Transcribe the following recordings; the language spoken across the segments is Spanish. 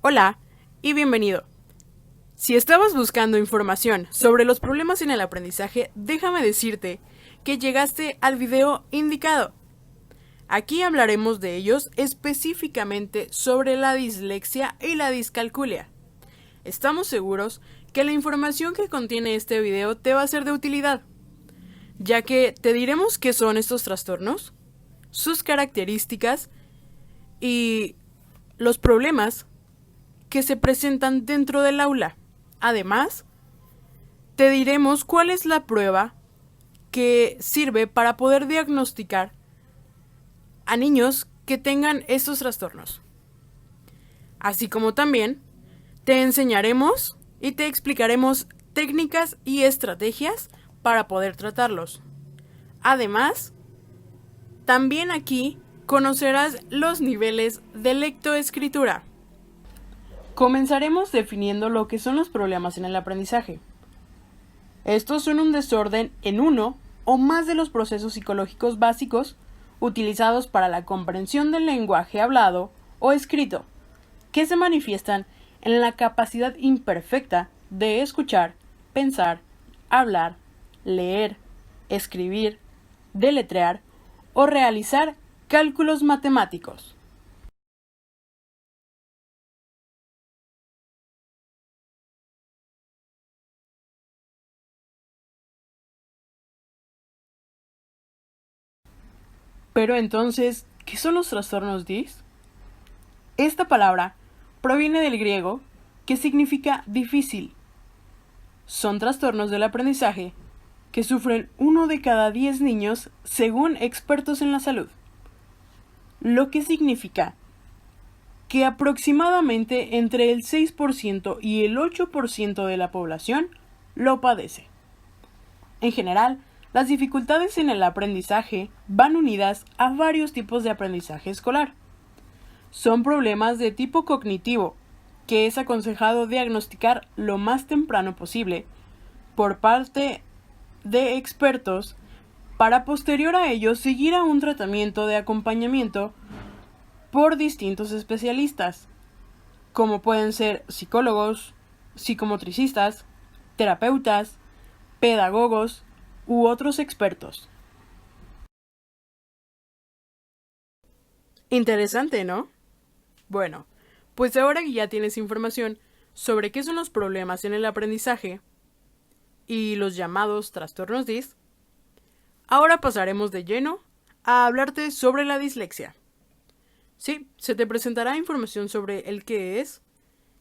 Hola y bienvenido. Si estabas buscando información sobre los problemas en el aprendizaje, déjame decirte que llegaste al video indicado. Aquí hablaremos de ellos específicamente sobre la dislexia y la discalculia. Estamos seguros que la información que contiene este video te va a ser de utilidad, ya que te diremos qué son estos trastornos, sus características y los problemas que se presentan dentro del aula. Además, te diremos cuál es la prueba que sirve para poder diagnosticar a niños que tengan estos trastornos. Así como también te enseñaremos y te explicaremos técnicas y estrategias para poder tratarlos. Además, también aquí conocerás los niveles de lectoescritura. Comenzaremos definiendo lo que son los problemas en el aprendizaje. Estos son un desorden en uno o más de los procesos psicológicos básicos utilizados para la comprensión del lenguaje hablado o escrito, que se manifiestan en la capacidad imperfecta de escuchar, pensar, hablar, leer, escribir, deletrear o realizar cálculos matemáticos. Pero entonces, ¿qué son los trastornos DIS? Esta palabra proviene del griego, que significa difícil. Son trastornos del aprendizaje que sufren 1 de cada 10 niños según expertos en la salud, lo que significa que aproximadamente entre el 6% y el 8% de la población lo padece. En general, las dificultades en el aprendizaje van unidas a varios tipos de aprendizaje escolar. Son problemas de tipo cognitivo, que es aconsejado diagnosticar lo más temprano posible por parte de expertos para posterior a ello seguir a un tratamiento de acompañamiento por distintos especialistas, como pueden ser psicólogos, psicomotricistas, terapeutas, pedagogos u otros expertos. Interesante, ¿no? Bueno, pues ahora que ya tienes información sobre qué son los problemas en el aprendizaje y los llamados trastornos DIS, ahora pasaremos de lleno a hablarte sobre la dislexia. Sí, se te presentará información sobre el qué es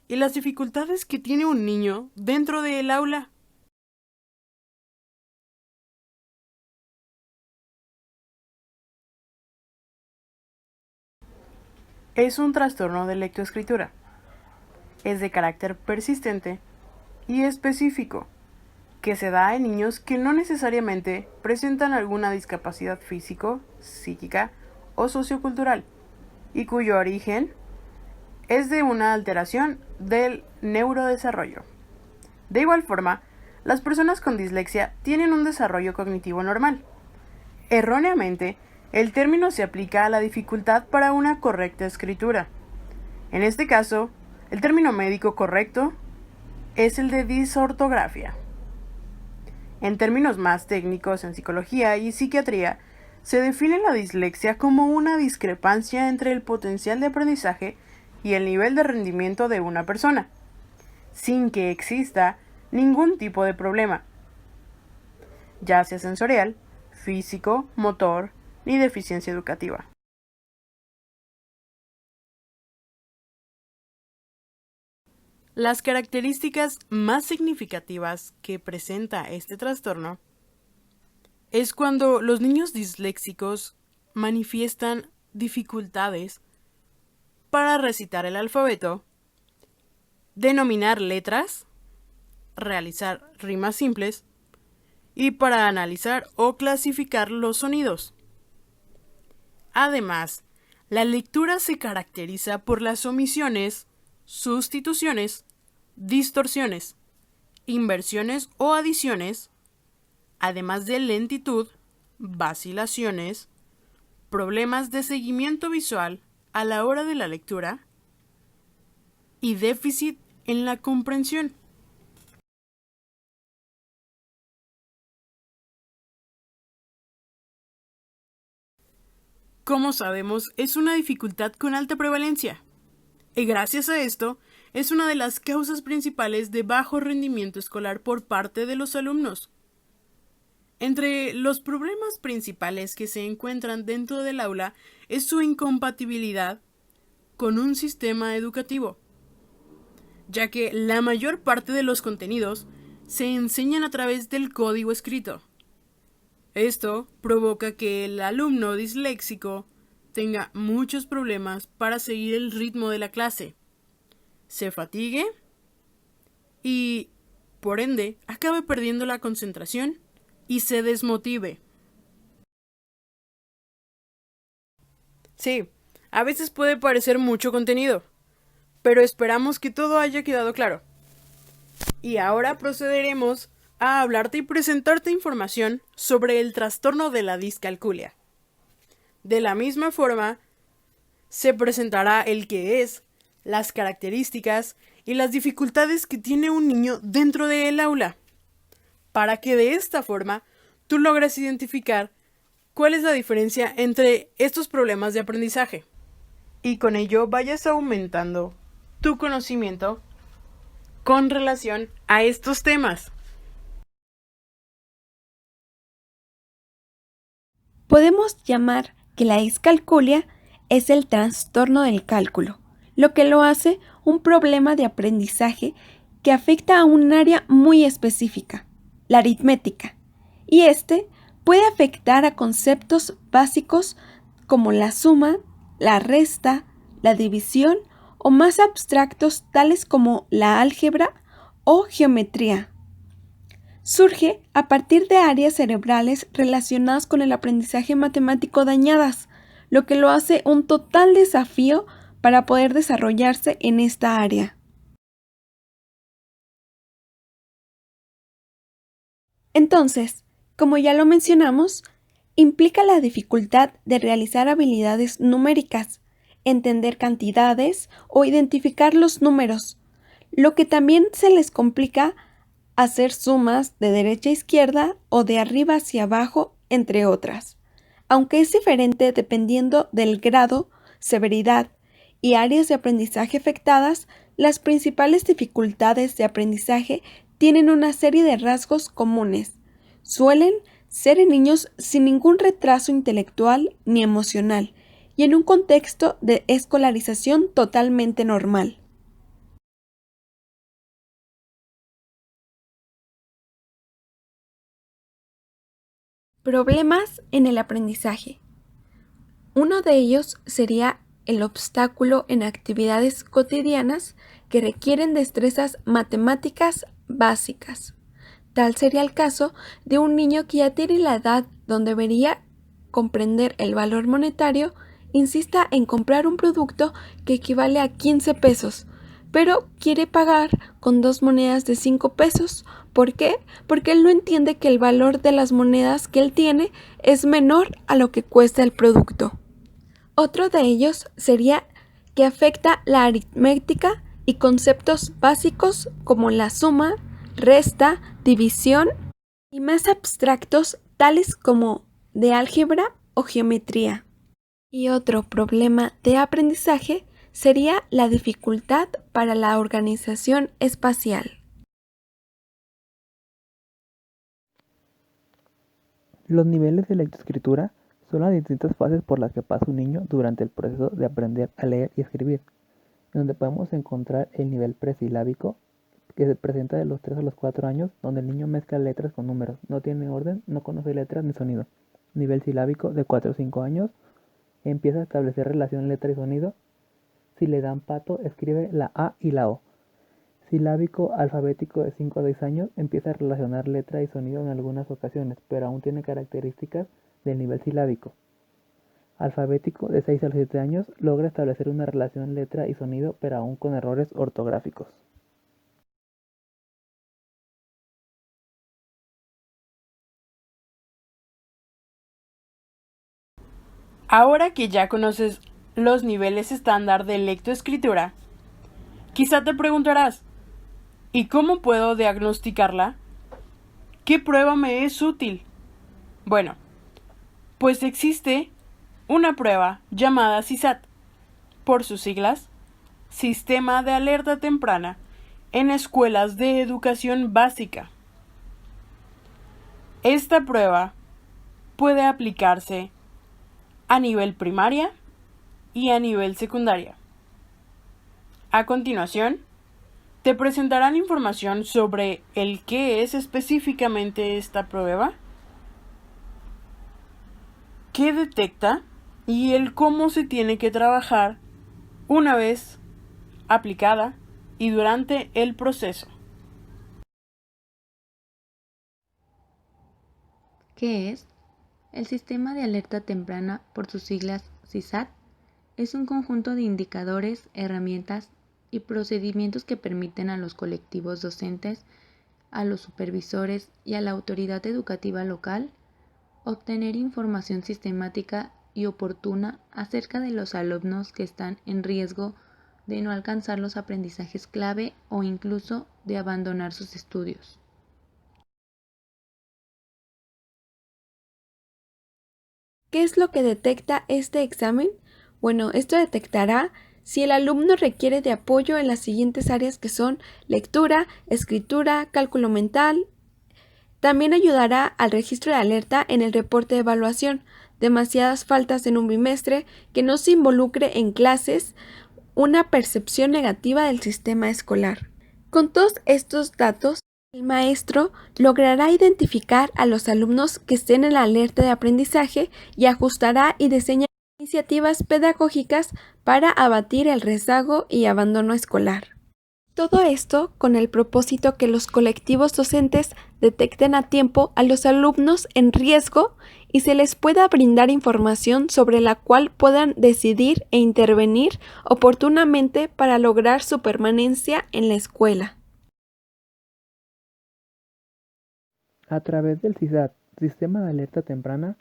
y las dificultades que tiene un niño dentro del aula. Es un trastorno de lectoescritura. Es de carácter persistente y específico, que se da en niños que no necesariamente presentan alguna discapacidad físico, psíquica o sociocultural, y cuyo origen es de una alteración del neurodesarrollo. De igual forma, las personas con dislexia tienen un desarrollo cognitivo normal. Erróneamente, el término se aplica a la dificultad para una correcta escritura. En este caso, el término médico correcto es el de disortografía. En términos más técnicos en psicología y psiquiatría, se define la dislexia como una discrepancia entre el potencial de aprendizaje y el nivel de rendimiento de una persona, sin que exista ningún tipo de problema, ya sea sensorial, físico, motor, ni deficiencia educativa. Las características más significativas que presenta este trastorno es cuando los niños disléxicos manifiestan dificultades para recitar el alfabeto, denominar letras, realizar rimas simples y para analizar o clasificar los sonidos. Además, la lectura se caracteriza por las omisiones, sustituciones, distorsiones, inversiones o adiciones, además de lentitud, vacilaciones, problemas de seguimiento visual a la hora de la lectura, y déficit en la comprensión. Como sabemos, es una dificultad con alta prevalencia, y gracias a esto, es una de las causas principales de bajo rendimiento escolar por parte de los alumnos. Entre los problemas principales que se encuentran dentro del aula es su incompatibilidad con un sistema educativo, ya que la mayor parte de los contenidos se enseñan a través del código escrito. Esto provoca que el alumno disléxico tenga muchos problemas para seguir el ritmo de la clase, se fatigue y, por ende, acabe perdiendo la concentración y se desmotive. Sí, a veces puede parecer mucho contenido, pero esperamos que todo haya quedado claro. Y ahora procederemos a hablarte y presentarte información sobre el trastorno de la discalculia. De la misma forma, se presentará el qué es, las características y las dificultades que tiene un niño dentro del aula, para que de esta forma tú logres identificar cuál es la diferencia entre estos problemas de aprendizaje y con ello vayas aumentando tu conocimiento con relación a estos temas. Podemos llamar que la discalculia es el trastorno del cálculo, lo que lo hace un problema de aprendizaje que afecta a un área muy específica, la aritmética, y este puede afectar a conceptos básicos como la suma, la resta, la división o más abstractos tales como la álgebra o geometría. Surge a partir de áreas cerebrales relacionadas con el aprendizaje matemático dañadas, lo que lo hace un total desafío para poder desarrollarse en esta área. Entonces, como ya lo mencionamos, implica la dificultad de realizar habilidades numéricas, entender cantidades o identificar los números, lo que también se les complica hacer sumas de derecha a izquierda o de arriba hacia abajo, entre otras. Aunque es diferente dependiendo del grado, severidad y áreas de aprendizaje afectadas, las principales dificultades de aprendizaje tienen una serie de rasgos comunes. Suelen ser en niños sin ningún retraso intelectual ni emocional y en un contexto de escolarización totalmente normal. Problemas en el aprendizaje. Uno de ellos sería el obstáculo en actividades cotidianas que requieren destrezas matemáticas básicas. Tal sería el caso de un niño que ya tiene la edad donde debería comprender el valor monetario, insista en comprar un producto que equivale a 15 pesos, pero quiere pagar con 2 monedas de 5 pesos. ¿Por qué? Porque él no entiende que el valor de las monedas que él tiene es menor a lo que cuesta el producto. Otro de ellos sería que afecta la aritmética y conceptos básicos como la suma, resta, división y más abstractos tales como de álgebra o geometría. Y otro problema de aprendizaje sería la dificultad para la organización espacial. Los niveles de lectoescritura son las distintas fases por las que pasa un niño durante el proceso de aprender a leer y escribir, en donde podemos encontrar el nivel presilábico, que se presenta de los 3 a los 4 años, donde el niño mezcla letras con números, no tiene orden, no conoce letras ni sonido. Nivel silábico de 4 a 5 años, empieza a establecer relación letra y sonido. Si le dan pato, escribe la A y la O. Silábico alfabético de 5 a 6 años, empieza a relacionar letra y sonido en algunas ocasiones, pero aún tiene características del nivel silábico. Alfabético de 6 a 7 años, logra establecer una relación letra y sonido, pero aún con errores ortográficos. Ahora que ya conoces los niveles estándar de lectoescritura, Quizá te preguntarás, ¿y cómo puedo diagnosticarla? ¿Qué prueba me es útil? Bueno, pues existe una prueba llamada CISAT, por sus siglas, Sistema de Alerta Temprana en Escuelas de Educación Básica. Esta prueba puede aplicarse a nivel primaria y a nivel secundaria. A continuación, te presentarán información sobre el qué es específicamente esta prueba, qué detecta y el cómo se tiene que trabajar una vez aplicada y durante el proceso. ¿Qué es? El Sistema de Alerta Temprana, por sus siglas CISAT, es un conjunto de indicadores, herramientas y procedimientos que permiten a los colectivos docentes, a los supervisores y a la autoridad educativa local obtener información sistemática y oportuna acerca de los alumnos que están en riesgo de no alcanzar los aprendizajes clave o incluso de abandonar sus estudios. ¿Qué es lo que detecta este examen? Bueno, esto detectará si el alumno requiere de apoyo en las siguientes áreas que son lectura, escritura, cálculo mental. También ayudará al registro de alerta en el reporte de evaluación, demasiadas faltas en un bimestre, que no se involucre en clases, una percepción negativa del sistema escolar. Con todos estos datos, el maestro logrará identificar a los alumnos que estén en la alerta de aprendizaje y ajustará y diseñará iniciativas pedagógicas para abatir el rezago y abandono escolar. Todo esto con el propósito que los colectivos docentes detecten a tiempo a los alumnos en riesgo y se les pueda brindar información sobre la cual puedan decidir e intervenir oportunamente para lograr su permanencia en la escuela. A través del CISAT, Sistema de Alerta Temprana,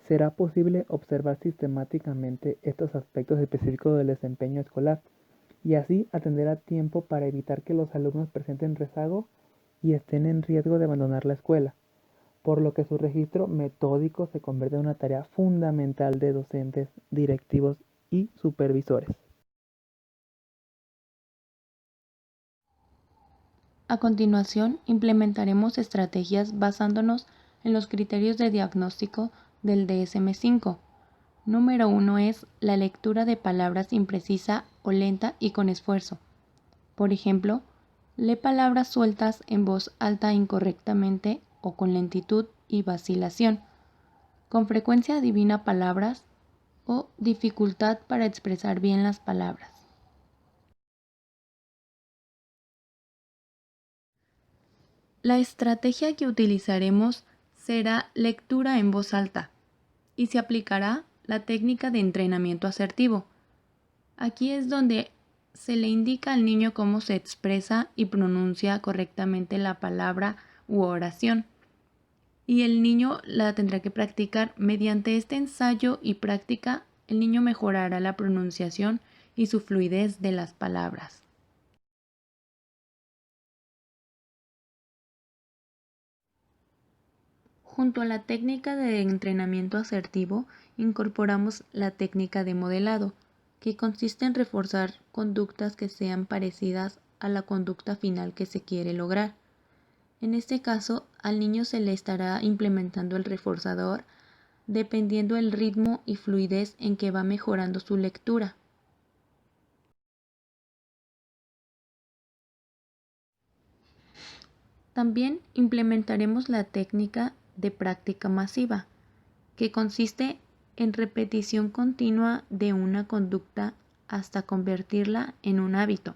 será posible observar sistemáticamente estos aspectos específicos del desempeño escolar y así atender a tiempo para evitar que los alumnos presenten rezago y estén en riesgo de abandonar la escuela, por lo que su registro metódico se convierte en una tarea fundamental de docentes, directivos y supervisores. A continuación, implementaremos estrategias basándonos en los criterios de diagnóstico del DSM-5. Número 1 es la lectura de palabras imprecisa o lenta y con esfuerzo. Por ejemplo, lee palabras sueltas en voz alta incorrectamente o con lentitud y vacilación. Con frecuencia adivina palabras o dificultad para expresar bien las palabras. La estrategia que utilizaremos será lectura en voz alta y se aplicará la técnica de entrenamiento asertivo. Aquí es donde se le indica al niño cómo se expresa y pronuncia correctamente la palabra u oración. Y el niño la tendrá que practicar. Mediante este ensayo y práctica, el niño mejorará la pronunciación y su fluidez de las palabras. Junto a la técnica de entrenamiento asertivo, incorporamos la técnica de modelado, que consiste en reforzar conductas que sean parecidas a la conducta final que se quiere lograr. En este caso, al niño se le estará implementando el reforzador dependiendo el ritmo y fluidez en que va mejorando su lectura. También implementaremos la técnica de práctica masiva, que consiste en repetición continua de una conducta hasta convertirla en un hábito.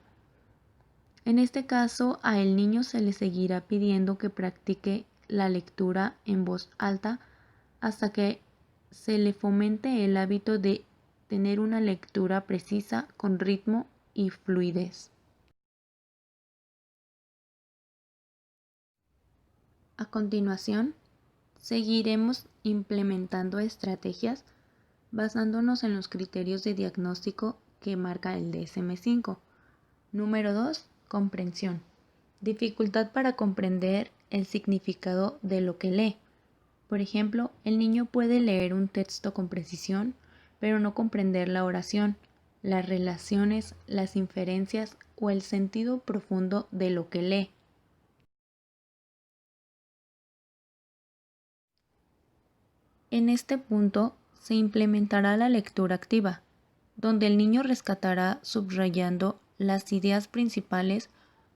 En este caso, a el niño se le seguirá pidiendo que practique la lectura en voz alta hasta que se le fomente el hábito de tener una lectura precisa con ritmo y fluidez. A continuación, seguiremos implementando estrategias basándonos en los criterios de diagnóstico que marca el DSM-5. Número 2. Comprensión. Dificultad para comprender el significado de lo que lee. Por ejemplo, el niño puede leer un texto con precisión, pero no comprender la oración, las relaciones, las inferencias o el sentido profundo de lo que lee. En este punto se implementará la lectura activa, donde el niño rescatará subrayando las ideas principales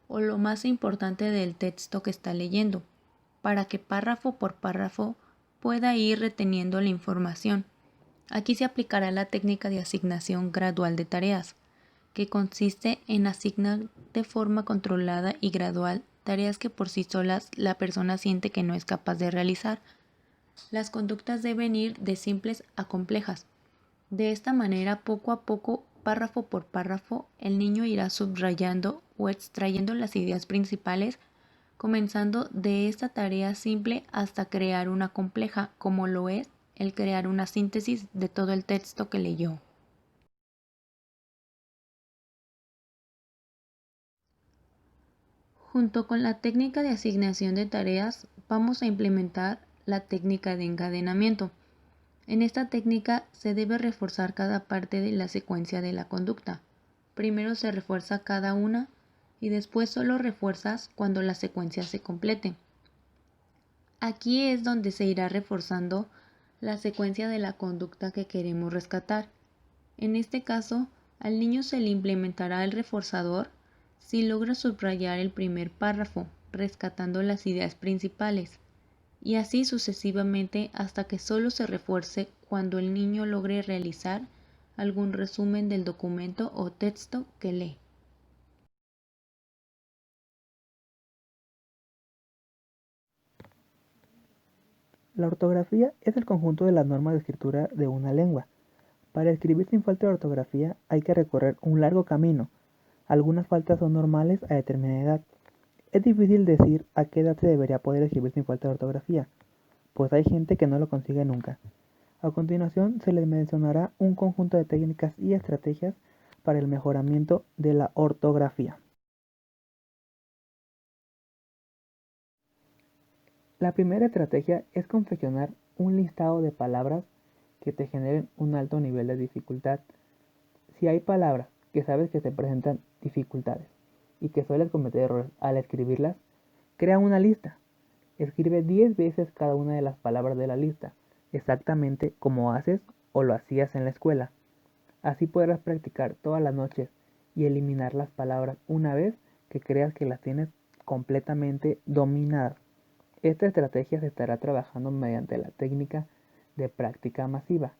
o lo más importante del texto que está leyendo, para que párrafo por párrafo pueda ir reteniendo la información. Aquí se aplicará la técnica de asignación gradual de tareas, que consiste en asignar de forma controlada y gradual tareas que por sí solas la persona siente que no es capaz de realizar. Las conductas deben ir de simples a complejas. De esta manera, poco a poco, párrafo por párrafo, el niño irá subrayando o extrayendo las ideas principales, comenzando de esta tarea simple hasta crear una compleja, como lo es el crear una síntesis de todo el texto que leyó. Junto con la técnica de asignación de tareas, vamos a implementar la técnica de encadenamiento. En esta técnica se debe reforzar cada parte de la secuencia de la conducta. Primero se refuerza cada una y después solo refuerzas cuando la secuencia se complete. Aquí es donde se irá reforzando la secuencia de la conducta que queremos rescatar. En este caso, al niño se le implementará el reforzador si logra subrayar el primer párrafo, rescatando las ideas principales, y así sucesivamente hasta que solo se refuerce cuando el niño logre realizar algún resumen del documento o texto que lee. La ortografía es el conjunto de las normas de escritura de una lengua. Para escribir sin falta de ortografía hay que recorrer un largo camino. Algunas faltas son normales a determinada edad. Es difícil decir a qué edad se debería poder escribir sin falta de ortografía, pues hay gente que no lo consigue nunca. A continuación se les mencionará un conjunto de técnicas y estrategias para el mejoramiento de la ortografía. La primera estrategia es confeccionar un listado de palabras que te generen un alto nivel de dificultad. Si hay palabras que sabes que te presentan dificultades y que sueles cometer errores al escribirlas, crea una lista. Escribe 10 veces cada una de las palabras de la lista, exactamente como haces o lo hacías en la escuela. Así podrás practicar todas las noches y eliminar las palabras una vez que creas que las tienes completamente dominadas. Esta estrategia se estará trabajando mediante la técnica de práctica masiva.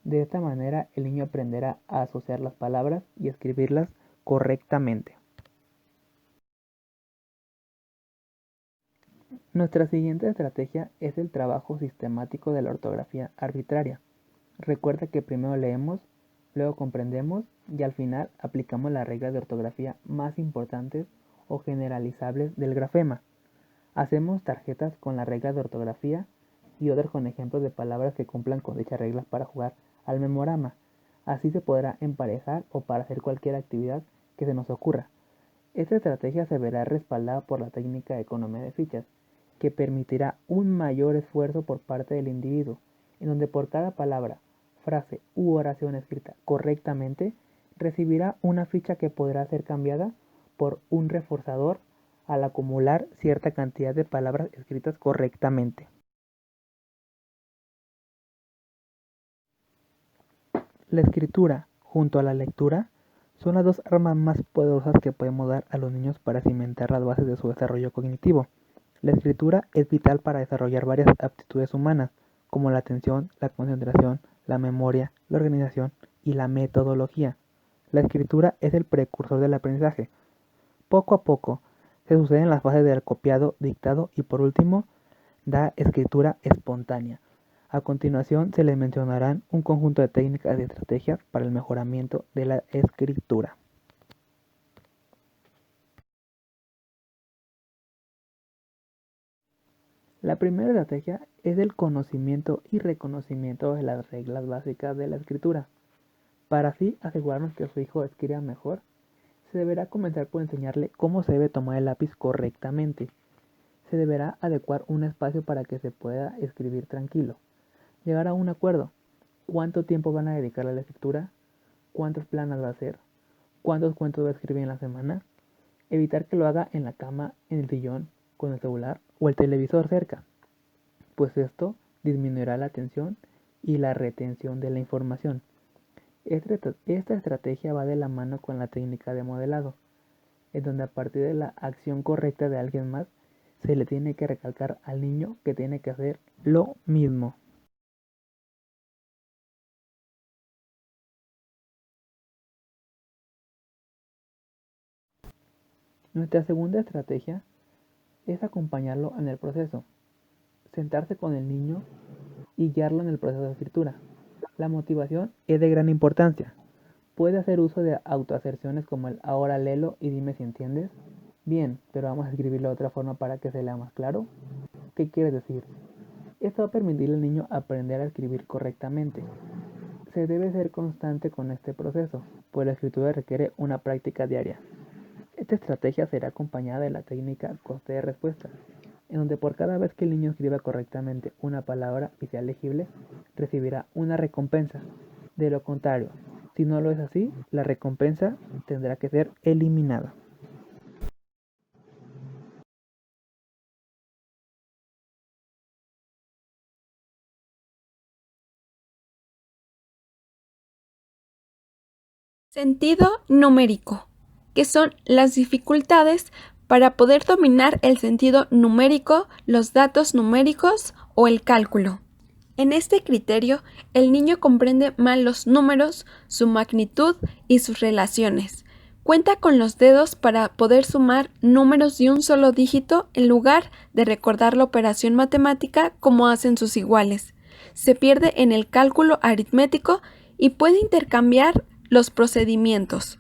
De esta manera el niño aprenderá a asociar las palabras y escribirlas correctamente. Nuestra siguiente estrategia es el trabajo sistemático de la ortografía arbitraria. Recuerda que primero leemos, luego comprendemos y al final aplicamos las reglas de ortografía más importantes o generalizables del grafema. Hacemos tarjetas con las reglas de ortografía y otras con ejemplos de palabras que cumplan con dichas reglas para jugar al memorama. Así se podrá emparejar o para hacer cualquier actividad que se nos ocurra. Esta estrategia se verá respaldada por la técnica de economía de fichas, que permitirá un mayor esfuerzo por parte del individuo, en donde por cada palabra, frase u oración escrita correctamente, recibirá una ficha que podrá ser cambiada por un reforzador al acumular cierta cantidad de palabras escritas correctamente. La escritura, junto a la lectura, son las dos armas más poderosas que podemos dar a los niños para cimentar las bases de su desarrollo cognitivo. La escritura es vital para desarrollar varias aptitudes humanas, como la atención, la concentración, la memoria, la organización y la metodología. La escritura es el precursor del aprendizaje. Poco a poco se suceden las fases del copiado, dictado y por último, da escritura espontánea. A continuación se les mencionarán un conjunto de técnicas y estrategias para el mejoramiento de la escritura. La primera estrategia es el conocimiento y reconocimiento de las reglas básicas de la escritura. Para así asegurarnos que su hijo escriba mejor, Se deberá comenzar por enseñarle cómo se debe tomar el lápiz correctamente. Se deberá adecuar un espacio para que se pueda escribir tranquilo. Llegar a un acuerdo. ¿Cuánto tiempo van a dedicar a la escritura? ¿Cuántas planas va a hacer? ¿Cuántos cuentos va a escribir en la semana? Evitar que lo haga en la cama, en el sillón, con el celular o el televisor cerca, pues esto disminuirá la atención y la retención de la información. Esta estrategia va de la mano con la técnica de modelado, en donde a partir de la acción correcta de alguien más, se le tiene que recalcar al niño que tiene que hacer lo mismo. Nuestra segunda estrategia es acompañarlo en el proceso, sentarse con el niño y guiarlo en el proceso de escritura. La motivación es de gran importancia. Puede hacer uso de autoaserciones como el ahora léelo y dime si entiendes. Bien, pero vamos a escribirlo de otra forma para que se lea más claro. ¿Qué quieres decir? Esto va a permitirle al niño aprender a escribir correctamente. Se debe ser constante con este proceso, pues la escritura requiere una práctica diaria. Esta estrategia será acompañada de la técnica coste de respuesta, en donde por cada vez que el niño escriba correctamente una palabra y sea legible, recibirá una recompensa. De lo contrario, si no lo es así, la recompensa tendrá que ser eliminada. Sentido numérico, que son las dificultades para poder dominar el sentido numérico, los datos numéricos o el cálculo. En este criterio, el niño comprende mal los números, su magnitud y sus relaciones. Cuenta con los dedos para poder sumar números de un solo dígito en lugar de recordar la operación matemática como hacen sus iguales. Se pierde en el cálculo aritmético y puede intercambiar los procedimientos.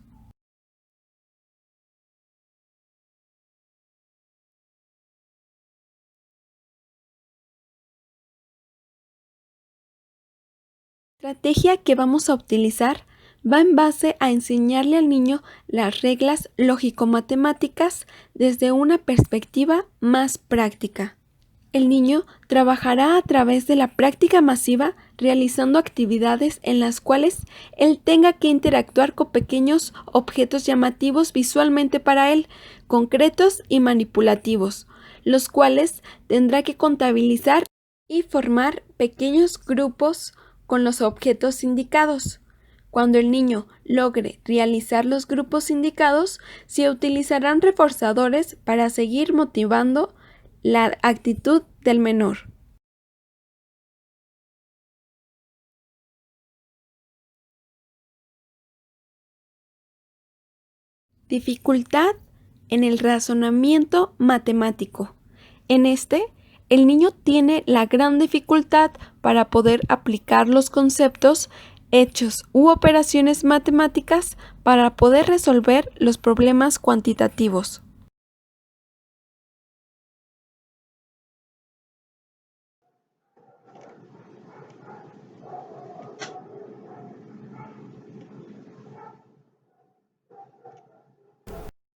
La estrategia que vamos a utilizar va en base a enseñarle al niño las reglas lógico-matemáticas desde una perspectiva más práctica. El niño trabajará a través de la práctica masiva realizando actividades en las cuales él tenga que interactuar con pequeños objetos llamativos visualmente para él, concretos y manipulativos, los cuales tendrá que contabilizar y formar pequeños grupos con los objetos indicados. Cuando el niño logre realizar los grupos indicados, se utilizarán reforzadores para seguir motivando la actitud del menor. Dificultad en el razonamiento matemático. En este, el niño tiene la gran dificultad para poder aplicar los conceptos, hechos u operaciones matemáticas para poder resolver los problemas cuantitativos.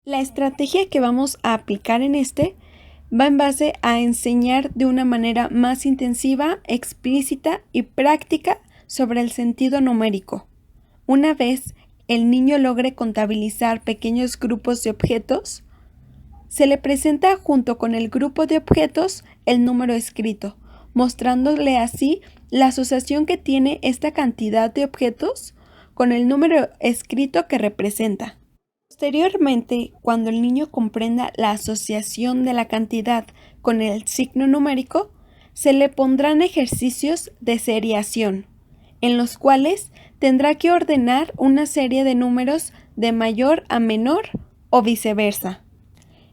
La estrategia que vamos a aplicar en este va en base a enseñar de una manera más intensiva, explícita y práctica sobre el sentido numérico. Una vez el niño logre contabilizar pequeños grupos de objetos, se le presenta junto con el grupo de objetos el número escrito, mostrándole así la asociación que tiene esta cantidad de objetos con el número escrito que representa. Posteriormente, cuando el niño comprenda la asociación de la cantidad con el signo numérico, se le pondrán ejercicios de seriación, en los cuales tendrá que ordenar una serie de números de mayor a menor o viceversa.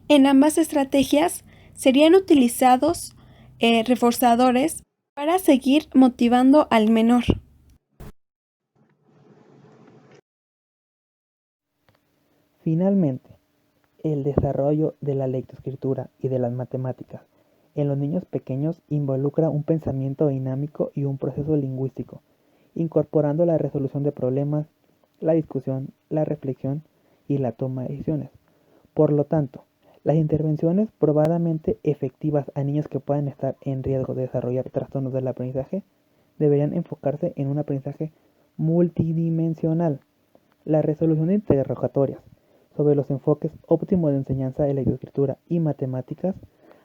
En ambas estrategias serían utilizados reforzadores para seguir motivando al menor. Finalmente, el desarrollo de la lectoescritura y de las matemáticas en los niños pequeños involucra un pensamiento dinámico y un proceso lingüístico, incorporando la resolución de problemas, la discusión, la reflexión y la toma de decisiones. Por lo tanto, las intervenciones probadamente efectivas a niños que puedan estar en riesgo de desarrollar trastornos del aprendizaje deberían enfocarse en un aprendizaje multidimensional, la resolución de interrogatorias sobre los enfoques óptimos de enseñanza de lectoescritura y matemáticas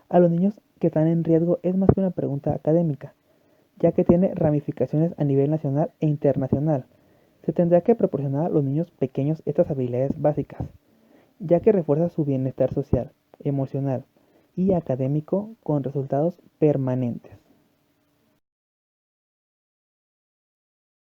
a los niños que están en riesgo es más que una pregunta académica, ya que tiene ramificaciones a nivel nacional e internacional. Se tendrá que proporcionar a los niños pequeños estas habilidades básicas, ya que refuerza su bienestar social, emocional y académico con resultados permanentes.